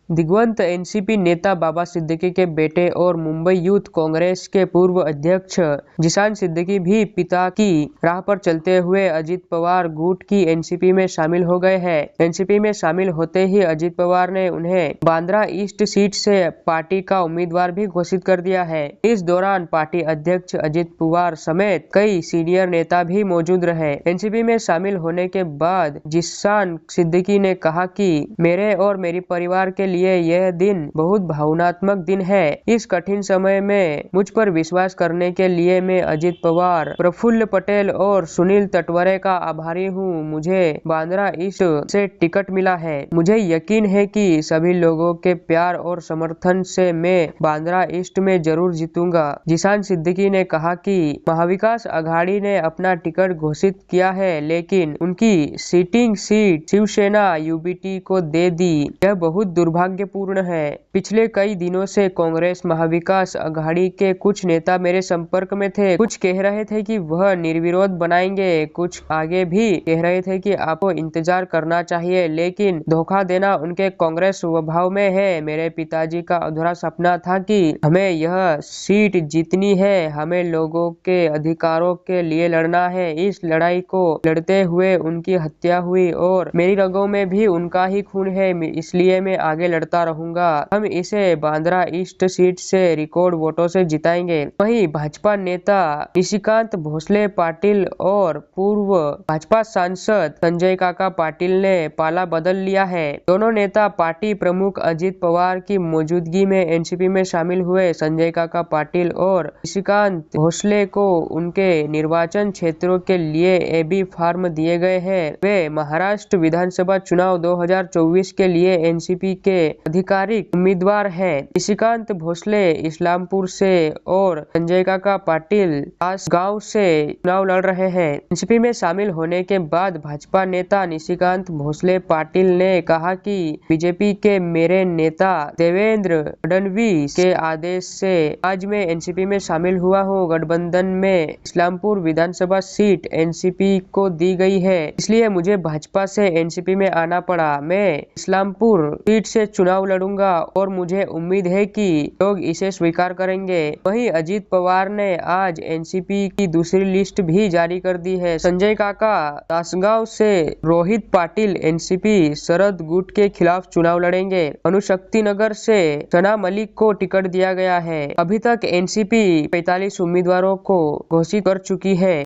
दिग्वंत NCP नेता बाबा सिद्दीकी के बेटे और मुंबई यूथ कांग्रेस के पूर्व अध्यक्ष जिशान सिद्दीकी भी पिता की राह पर चलते हुए अजित पवार गुट की एनसीपी में शामिल हो गए हैं। एनसीपी में शामिल होते ही अजित पवार ने उन्हें बांद्रा ईस्ट सीट से पार्टी का उम्मीदवार भी घोषित कर दिया है। इस दौरान पार्टी अध्यक्ष अजित पवार समेत कई सीनियर नेता भी मौजूद रहे। एनसीपी में शामिल होने के बाद जिशान सिद्दीकी ने कहा कि मेरे और मेरी परिवार के लिए यह दिन बहुत भावनात्मक दिन है। इस कठिन समय में मुझ पर विश्वास करने के लिए मैं अजित पवार, प्रफुल्ल पटेल और सुनील तटवरे का आभारी हूँ। मुझे बांद्रा ईस्ट से टिकट मिला है। मुझे यकीन है कि सभी लोगों के प्यार और समर्थन से मैं बांद्रा ईस्ट में जरूर जीतूंगा। जिशान सिद्दीकी ने कहा कि महाविकास आघाड़ी ने अपना टिकट घोषित किया है, लेकिन उनकी सिटिंग सीट शिवसेना यूबीटी को दे दी। यह बहुत दुर्भाग्यपूर्ण है। पिछले कई दिनों से कांग्रेस महाविकास आघाड़ी के कुछ नेता मेरे संपर्क में थे। कुछ कह रहे थे कि वह निर्विरोध बनाएंगे, कुछ आगे भी कह रहे थे कि आपको इंतजार करना चाहिए, लेकिन धोखा देना उनके कांग्रेस स्वभाव में है। मेरे पिताजी का अधूरा सपना था कि हमें यह सीट जीतनी है, हमें लोगों के अधिकारों के लिए लड़ना है। इस लड़ाई को लड़ते हुए उनकी हत्या हुई और मेरी रगों में भी उनका ही खून है, इसलिए मैं आगे लड़ता रहूंगा। हम इसे बांद्रा ईस्ट सीट से रिकॉर्ड वोटों से जिताएंगे। वहीं भाजपा नेता निशिकांत भोसले पाटिल और पूर्व भाजपा सांसद संजय काका पाटिल ने पाला बदल लिया है। दोनों नेता पार्टी प्रमुख अजित पवार की मौजूदगी में एनसीपी में शामिल हुए। संजय काका पाटिल और निशिकांत भोसले को उनके निर्वाचन क्षेत्रों के लिए एबी फॉर्म दिए गए हैं। वे महाराष्ट्र विधानसभा चुनाव 2024 के लिए एनसीपी के आधिकारिक उम्मीदवार हैं। निशिकांत भोसले इस्लामपुर से और संजय काका पाटिल गांव से चुनाव लड़ रहे हैं। एनसीपी में शामिल होने के बाद भाजपा नेता निशिकांत भोसले पाटिल ने कहा कि बीजेपी के मेरे नेता देवेंद्र फडणवीस के आदेश से आज मैं एनसीपी में शामिल हुआ हूँ। गठबंधन में इस्लामपुर विधानसभा सीट एनसीपी को दी गई है, इसलिए मुझे भाजपा से एनसीपी में आना पड़ा। मैं इस्लामपुर सीट से चुनाव लड़ूंगा और मुझे उम्मीद है कि लोग इसे स्वीकार करेंगे। वहीं अजित पवार ने आज एनसीपी की दूसरी लिस्ट भी जारी कर दी है। संजय काका तासगांव से रोहित पाटिल एनसीपी शरद गुट के खिलाफ चुनाव लड़ेंगे। अनुशक्ति नगर से सना मलिक को टिकट दिया गया है। अभी तक एनसीपी 45 उम्मीदवारों को घोषित कर चुकी है।